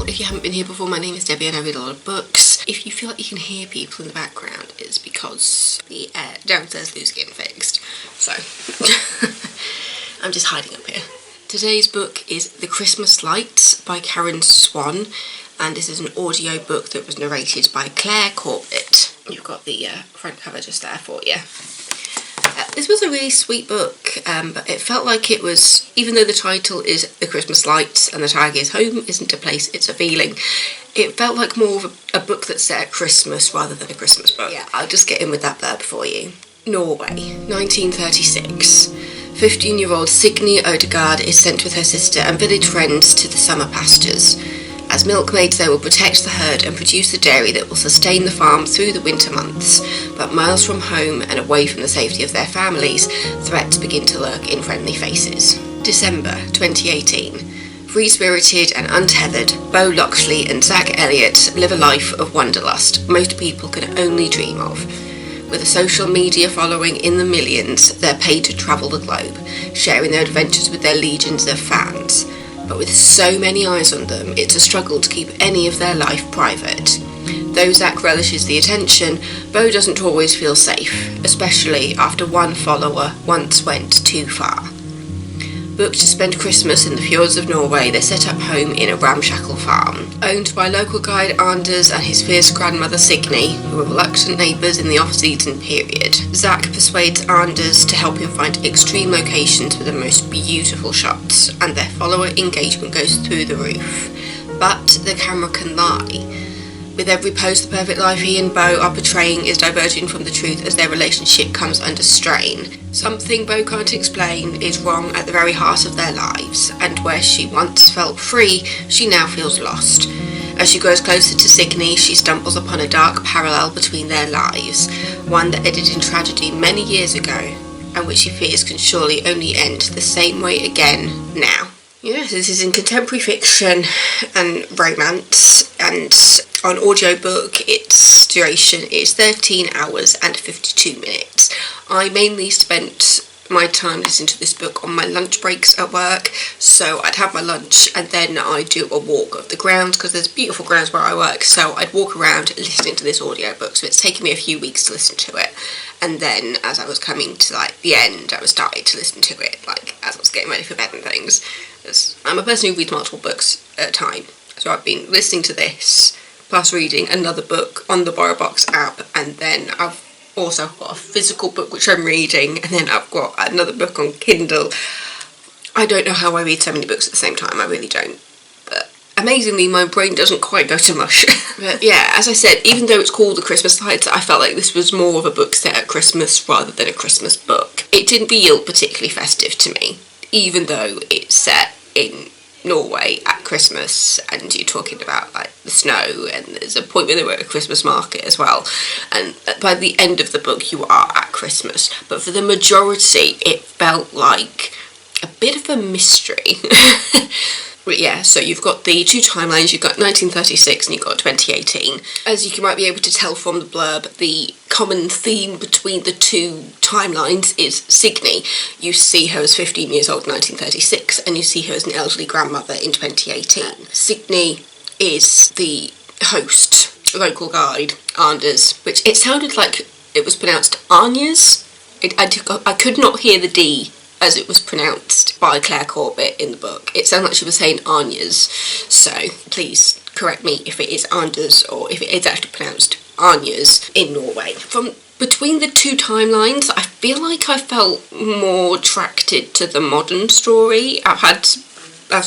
if you haven't been here before, my name is Debbie and I read a lot of books. If you feel like you can hear people in the background, it's because the air downstairs is getting fixed. So, I'm just hiding up here. Today's book is The Christmas Lights by Swan, and this is an audio book that was narrated by Claire Corbett. You've got the front cover just there for you. This was a really sweet book, but it felt like it was, even though the title is The Christmas Lights and the tag is Home Isn't a Place, It's a Feeling, it felt like more of a book that's set at Christmas rather than a Christmas book. Yeah, I'll just get in with that blurb for you. Norway, 1936. 15-year-old Signe Odegaard is sent with her sister and village friends to the summer pastures. As milkmaids, they will protect the herd and produce the dairy that will sustain the farm through the winter months. But miles from home and away from the safety of their families, threats begin to lurk in friendly faces. December 2018. Free-spirited and untethered, Bo Loxley and Zach Elliott live a life of wanderlust most people can only dream of. With a social media following in the millions, they're paid to travel the globe, sharing their adventures with their legions of fans. But with so many eyes on them, it's a struggle to keep any of their life private. Though Zach relishes the attention, Bo doesn't always feel safe, especially after one follower once went too far. Booked to spend Christmas in the fjords of Norway, they set up home in a ramshackle farm. Owned by local guide Anders and his fierce grandmother Signe, who are reluctant neighbours in the off-season period. Zach persuades Anders to help him find extreme locations with the most beautiful shots, and their follower engagement goes through the roof. But the camera can lie. With every post, the perfect life he and Bo are portraying is diverging from the truth as their relationship comes under strain. Something Bo can't explain is wrong at the very heart of their lives, and where she once felt free, she now feels lost. As she grows closer to Signe, she stumbles upon a dark parallel between their lives, one that ended in tragedy many years ago, and which she fears can surely only end the same way again now. Yes, this is in contemporary fiction and romance, and on audiobook its duration is 13 hours and 52 minutes. I mainly spent my time listening to this book on my lunch breaks at work, so I'd have my lunch and then I'd do a walk of the grounds, because there's beautiful grounds where I work, so I'd walk around listening to this audiobook, so it's taken me a few weeks to listen to it. And then as I was coming to the end, I was starting to listen to it as I was getting ready for bed and things. I'm a person who reads multiple books at a time, so I've been listening to this plus reading another book on the BorrowBox app, and then I've also got a physical book which I'm reading, and then I've got another book on Kindle. I don't know how I read so many books at the same time, I really don't. But amazingly, my brain doesn't quite go to mush. But yeah, as I said, even though it's called The Christmas Lights, I felt like this was more of a book set at Christmas rather than a Christmas book. It didn't feel particularly festive to me, even though it's set in Norway at Christmas, and you're talking about the snow, and there's a point where they were at a Christmas market as well, and by the end of the book you are at Christmas, but for the majority it felt like a bit of a mystery. But yeah, so you've got the two timelines, you've got 1936 and you've got 2018. As you might be able to tell from the blurb, the common theme between the two timelines is Signe. You see her as 15 years old in 1936 and you see her as an elderly grandmother in 2018. Signe is the host, local guide, Anders, which it sounded like it was pronounced Anjas. I could not hear the D as it was pronounced by Claire Corbett in the book. It sounded like she was saying Anjas, so please correct me if it is Anders or if it is actually pronounced Anjas in Norway. From between the two timelines, I feel like I felt more attracted to the modern story. I've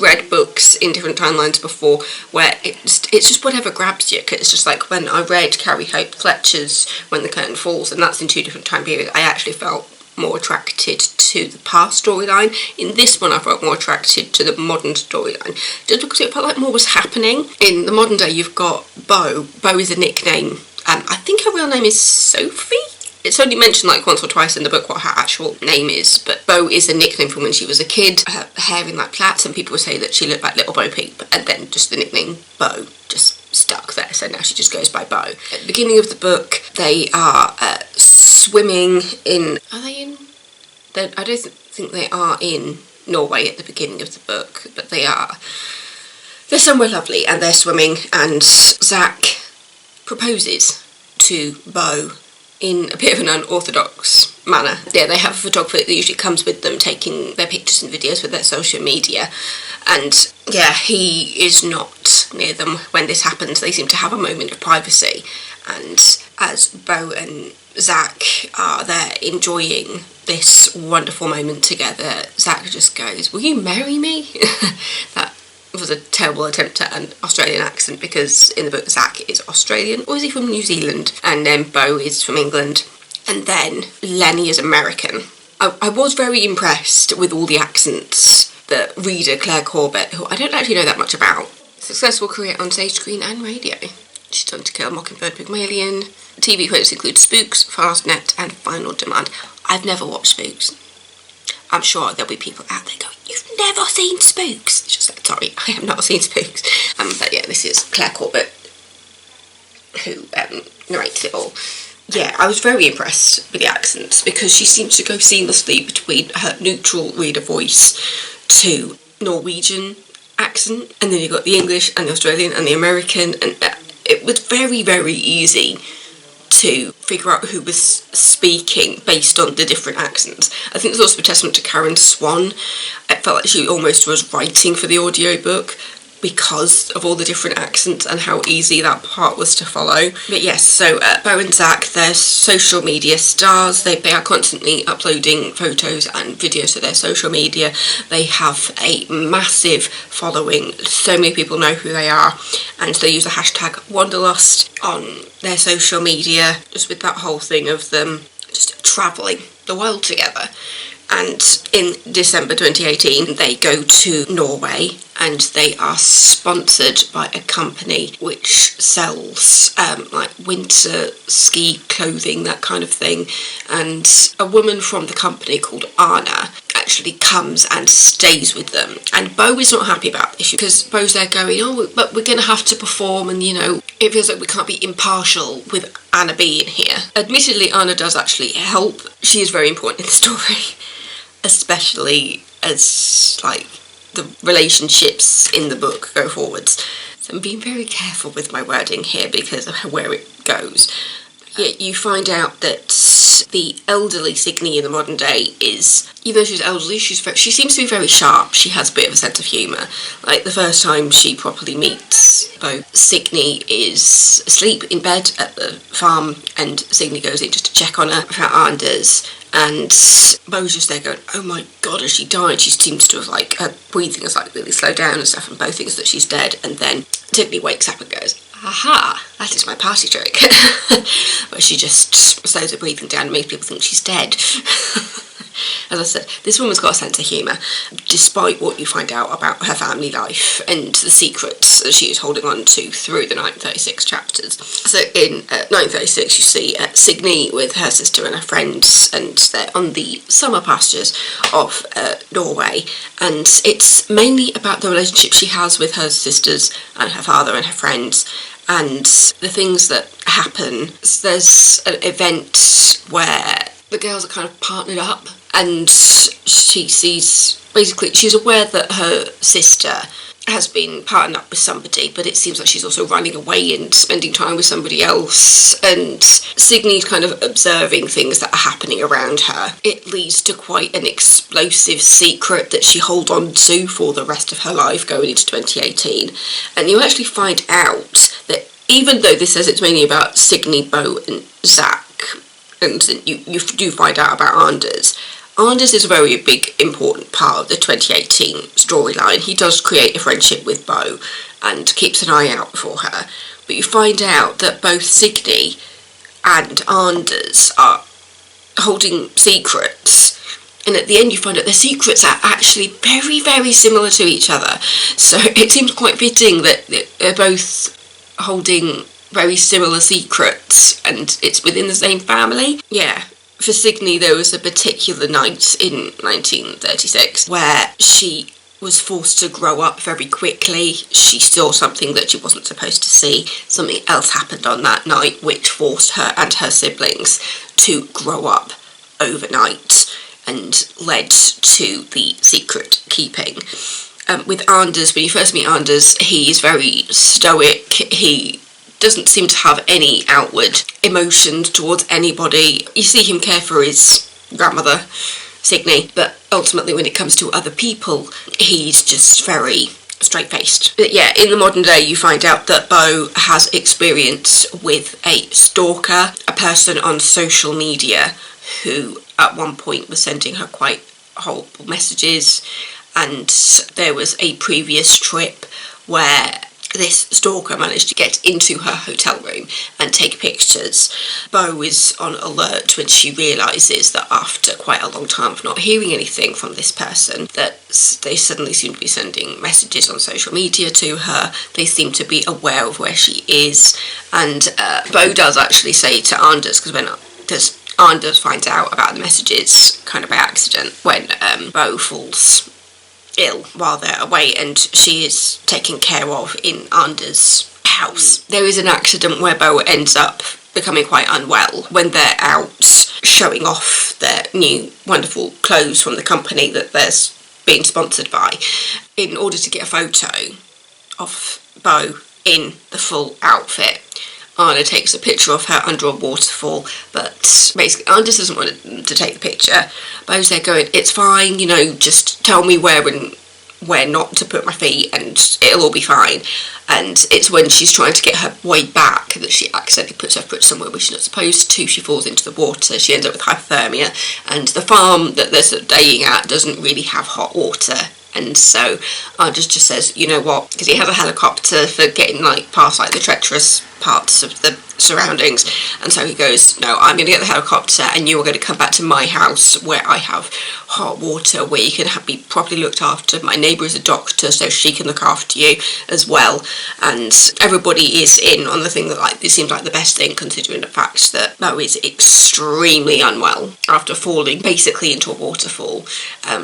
read books in different timelines before where it's just whatever grabs you, 'cause it's just like when I read Carrie Hope Fletcher's When the Curtain Falls, and that's in two different time periods, I actually felt more attracted to the past storyline. In this one I felt more attracted to the modern storyline, just because it felt like more was happening. In the modern day you've got Bo. Bo is a nickname, I think her real name is Sophie. It's only mentioned once or twice in the book what her actual name is, but Bo is a nickname from when she was a kid. Her hair in plaits, and people would say that she looked like Little Bo Peep, and then just the nickname Bo just stuck there, so now she just goes by Bo. At the beginning of the book they are swimming in... Are they in? I don't think they are in Norway at the beginning of the book, but they are. they're somewhere lovely and they're swimming, and Zach proposes to Beau in a bit of an unorthodox manner. Yeah, they have a photographer that usually comes with them taking their pictures and videos for their social media, and yeah, he is not near them when this happens. They seem to have a moment of privacy, and as Beau and Zach are there enjoying this wonderful moment together, Zach just goes, "Will you marry me?" That was a terrible attempt at an Australian accent, because in the book Zach is Australian, or is he from New Zealand? And then Beau is from England, and then Lenny is American. I was very impressed with all the accents that reader Claire Corbett, who I don't actually know that much about. Successful career on stage, screen and radio. She's done To Kill a Mockingbird, Pygmalion. TV credits include Spooks, Fastnet and Final Demand. I've never watched Spooks. I'm sure there'll be people out there going, "You've never seen Spooks?" It's just like, sorry, I have not seen Spooks. But yeah, this is Claire Corbett who narrates it all. Yeah, I was very impressed with the accents, because she seems to go seamlessly between her neutral reader voice to Norwegian accent, and then you've got the English and the Australian and the American, and it was very, very easy to figure out who was speaking based on the different accents. I think there's also a testament to Karen Swan. I felt like she almost was writing for the audiobook because of all the different accents and how easy that part was to follow. But yes, so Beau and Zach, they're social media stars. They are constantly uploading photos and videos to their social media. They have a massive following. So many people know who they are, and they use the hashtag Wanderlust on their social media, just with that whole thing of them just travelling the world together. And in December 2018, they go to Norway, and they are sponsored by a company which sells like winter ski clothing, that kind of thing. And a woman from the company called Anna actually comes and stays with them. And Beau is not happy about this, because Beau's there going, "Oh, but we're going to have to perform, and you know, it feels like we can't be impartial with Anna being here." Admittedly, Anna does actually help. She is very important in the story, especially as like the relationships in the book go forwards. So I'm being very careful with my wording here because of where it goes. Yet you find out that the elderly Signe in the modern day is, even though she's elderly, she seems to be very sharp. She has a bit of a sense of humour. Like the first time she properly meets Beau, Signe is asleep in bed at the farm, and Signe goes in just to check on her for Anders. And Beau's just there going, "Oh my god, has she died?" She seems to have, like, her breathing has like really slowed down and stuff, and Beau thinks that she's dead. And then Signe wakes up and goes, "Aha, that is my party trick." Where she just slows her breathing down and makes people think she's dead. As I said, this woman's got a sense of humour, despite what you find out about her family life and the secrets that she is holding on to through the 1936 chapters. So in 1936 you see Signe with her sister and her friends, and they're on the summer pastures of Norway, and it's mainly about the relationship she has with her sisters and her father and her friends, and the things that happen. There's an event where the girls are kind of partnered up, and she sees, basically, she's aware that her sister has been partnered up with somebody, but it seems like she's also running away and spending time with somebody else, and Signe's kind of observing things that are happening around her. It leads to quite an explosive secret that she holds on to for the rest of her life going into 2018, and you actually find out that even though this says it's mainly about Signe, Beau and Zach, and you do find out about Anders. Anders is a very big, important part of the 2018 storyline. He does create a friendship with Beau and keeps an eye out for her. But you find out that both Signe and Anders are holding secrets. And at the end you find out their secrets are actually very, very similar to each other. So it seems quite fitting that they're both holding very similar secrets, and it's within the same family. Yeah, for Signe there was a particular night in 1936 where she was forced to grow up very quickly. She saw something that she wasn't supposed to see. Something else happened on that night which forced her and her siblings to grow up overnight and led to the secret keeping. with Anders, when you first meet Anders, he's very stoic. He doesn't seem to have any outward emotions towards anybody. You see him care for his grandmother, Signe, but ultimately when it comes to other people, he's just very straight-faced. But yeah, in the modern day, you find out that Beau has experience with a stalker, a person on social media who at one point was sending her quite horrible messages, and there was a previous trip where this stalker managed to get into her hotel room and take pictures. Beau is on alert when she realises that after quite a long time of not hearing anything from this person, that they suddenly seem to be sending messages on social media to her. They seem to be aware of where she is, and Beau does actually say to Anders, because Anders finds out about the messages kind of by accident when Beau falls ill while they're away, and she is taken care of in Anders' house. There is an accident where Beau ends up becoming quite unwell when they're out showing off their new wonderful clothes from the company that they're being sponsored by. In order to get a photo of Beau in the full outfit, Anna takes a picture of her under a waterfall, but basically Anders doesn't want to take the picture. Beau's there going, it's fine, you know, just tell me where and where not to put my feet and it'll all be fine. And it's when she's trying to get her way back that she accidentally puts her foot somewhere where she's not supposed to. She falls into the water, she ends up with hypothermia, and the farm that they're staying at doesn't really have hot water. And so Anders just says, you know what, because he has a helicopter for getting past the treacherous parts of the surroundings, and so he goes, no, I'm going to get the helicopter and you are going to come back to my house where I have hot water, where you can be properly looked after. My neighbour is a doctor, so she can look after you as well. And everybody is in on the thing that it seems like the best thing, considering the fact that Beau is extremely unwell after falling basically into a waterfall.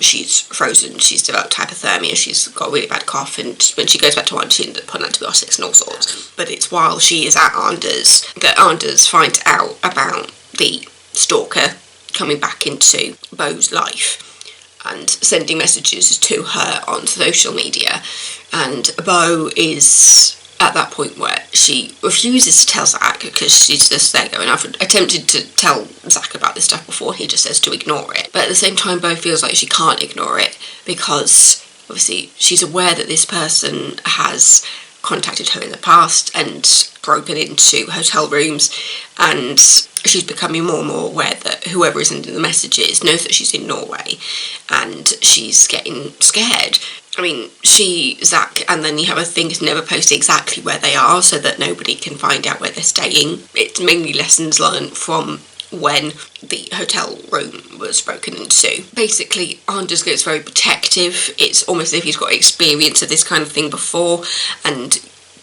She's frozen, she's developed hypothermia, she's got a really bad cough, and when she goes back to work she ends up putting antibiotics and all sorts. But it's while she is at Anders that Anders finds out about the stalker coming back into Beau's life and sending messages to her on social media. And Beau is at that point where she refuses to tell Zach, because she's just there going, I've attempted to tell Zach about this stuff before, he just says to ignore it. But at the same time, Beau feels like she can't ignore it, because obviously she's aware that this person has contacted her in the past and broken into hotel rooms, and she's becoming more and more aware that whoever is sending the messages knows that she's in Norway, and she's getting scared. I mean, Zach, and then you have a thing to never post exactly where they are so that nobody can find out where they're staying. It's mainly lessons learned from when the hotel room was broken into. Basically, Anders gets very protective. It's almost as if he's got experience of this kind of thing before, and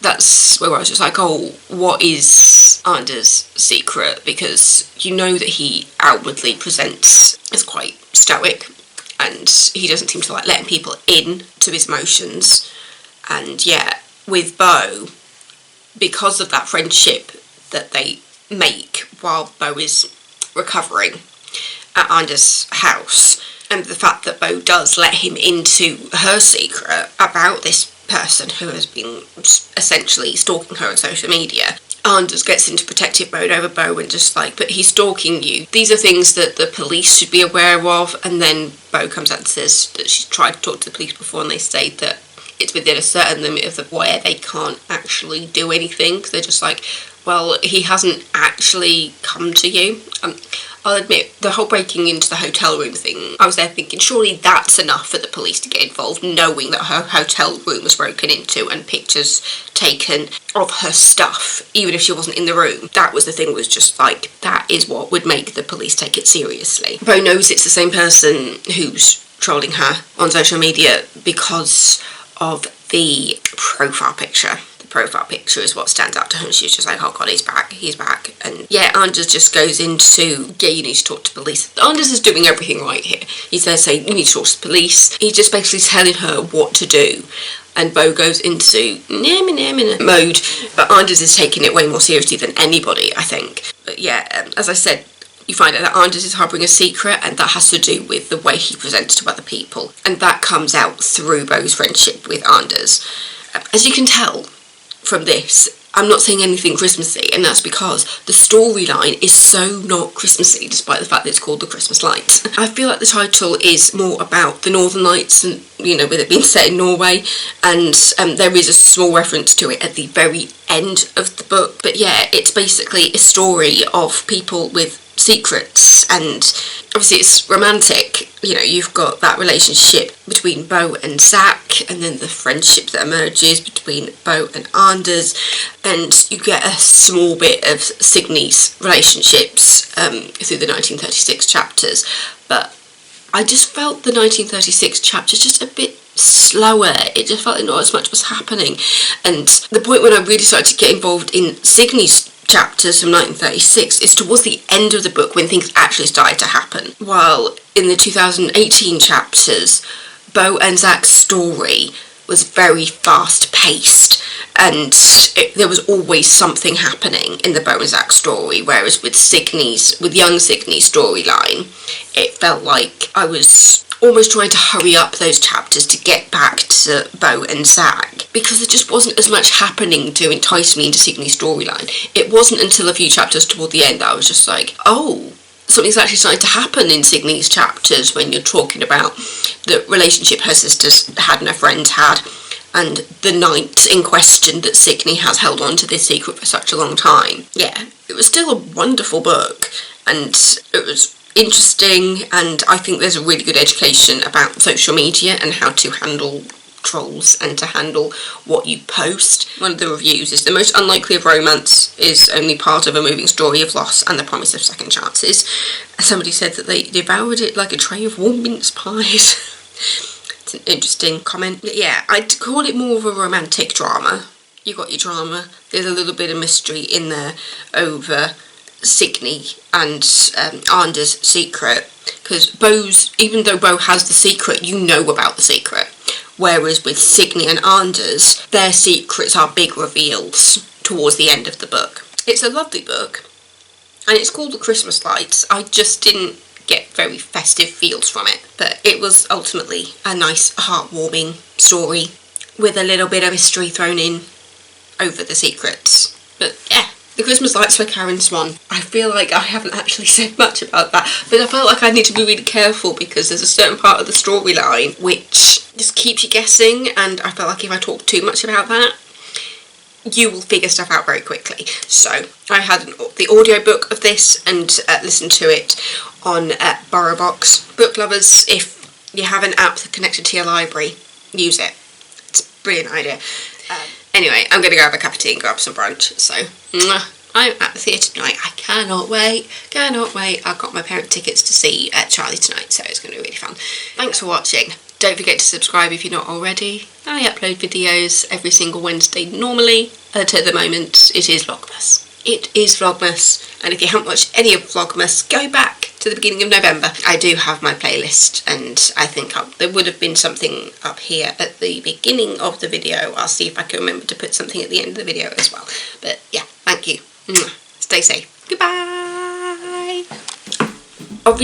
that's where I was just like, oh, what is Anders' secret? Because you know that he outwardly presents as quite stoic, and he doesn't seem to letting people in to his emotions. And yeah, with Beau, because of that friendship that they make while Beau is recovering at Anders' house, and the fact that Beau does let him into her secret about this person who has been essentially stalking her on social media, Anders gets into protective mode over Beau and just but he's stalking you. These are things that the police should be aware of. And then Beau comes out and says that she's tried to talk to the police before, and they state that it's within a certain limit of where they can't actually do anything. They're just well, he hasn't actually come to you. I'll admit, the whole breaking into the hotel room thing, I was there thinking, surely that's enough for the police to get involved, knowing that her hotel room was broken into and pictures taken of her stuff, even if she wasn't in the room. That was the thing, was just that is what would make the police take it seriously. Beau knows it's the same person who's trolling her on social media because of the profile picture. Profile picture is what stands out to her, and she's just oh god, he's back. And yeah, Anders just goes into, yeah, you need to talk to police. Anders is doing everything right here. He's there saying, you need to talk to police. He's just basically telling her what to do, and Beau goes into mode, but Anders is taking it way more seriously than anybody, I think. But yeah, as I said, you find out that Anders is harbouring a secret, and that has to do with the way he presents to other people. And that comes out through Beau's friendship with Anders. As you can tell from this, I'm not saying anything Christmassy, and that's because the storyline is so not Christmassy, despite the fact that it's called The Christmas Lights. I feel like the title is more about the Northern Lights, and, you know, with it being set in Norway, and there is a small reference to it at the very end of the book. But yeah, it's basically a story of people with secrets, and obviously it's romantic. You know, you've got that relationship between Beau and Zach, and then the friendship that emerges between Beau and Anders, and you get a small bit of Signy's relationships through the 1936 chapters. But I just felt the 1936 chapters just a bit slower. It just felt like not as much was happening, and the point when I really started to get involved in Signy's chapters from 1936 is towards the end of the book, when things actually started to happen. While in the 2018 chapters, Beau and Zach's story was very fast paced, and there was always something happening in the Beau and Zach story, whereas with young Signy's storyline, it felt like I was almost trying to hurry up those chapters to get back to Beau and Zach, because there just wasn't as much happening to entice me into Signy's storyline. It wasn't until a few chapters toward the end that I was just like, oh, something's actually starting to happen in Signy's chapters, when you're talking about the relationship her sisters had and her friends had, and the night in question that Signy has held on to this secret for such a long time. Yeah, it was still a wonderful book, and it was interesting, and I think there's a really good education about social media and how to handle trolls and to handle what you post. One of the reviews is, the most unlikely of romance is only part of a moving story of loss and the promise of second chances. Somebody said that they devoured it like a tray of warm mince pies. It's an interesting comment. But yeah, I'd call it more of a romantic drama. You got your drama, there's a little bit of mystery in there over Signy and Anders' secret, because even though Beau has the secret, you know about the secret, whereas with Signy and Anders, their secrets are big reveals towards the end of the book. It's a lovely book, and it's called The Christmas Lights. I just didn't get very festive feels from it, but it was ultimately a nice, heartwarming story with a little bit of mystery thrown in over the secrets. But yeah, The Christmas Lights for Karen Swan. I feel like I haven't actually said much about that, but I felt like I need to be really careful, because there's a certain part of the storyline which just keeps you guessing, and I felt like if I talk too much about that, you will figure stuff out very quickly. So I had the audiobook of this and listened to it on BorrowBox. Book lovers, if you have an app connected to your library, use it. It's a brilliant idea. Anyway, I'm going to go have a cup of tea and grab some brunch, so I'm at the theatre tonight. I cannot wait. I've got my parent tickets to see Charlie tonight, so it's going to be really fun. Thanks for watching. Don't forget to subscribe if you're not already. I upload videos every single Wednesday normally. At the moment, it is Vlogmas. It is Vlogmas, and if you haven't watched any of Vlogmas, go back to the beginning of November. I do have my playlist, and I think there would have been something up here at the beginning of the video. I'll see if I can remember to put something at the end of the video as well. But yeah, thank you. Stay safe. Goodbye. Oh,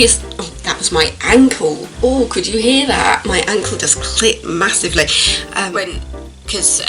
that was my ankle. Oh, could you hear that? My ankle just clipped massively. Because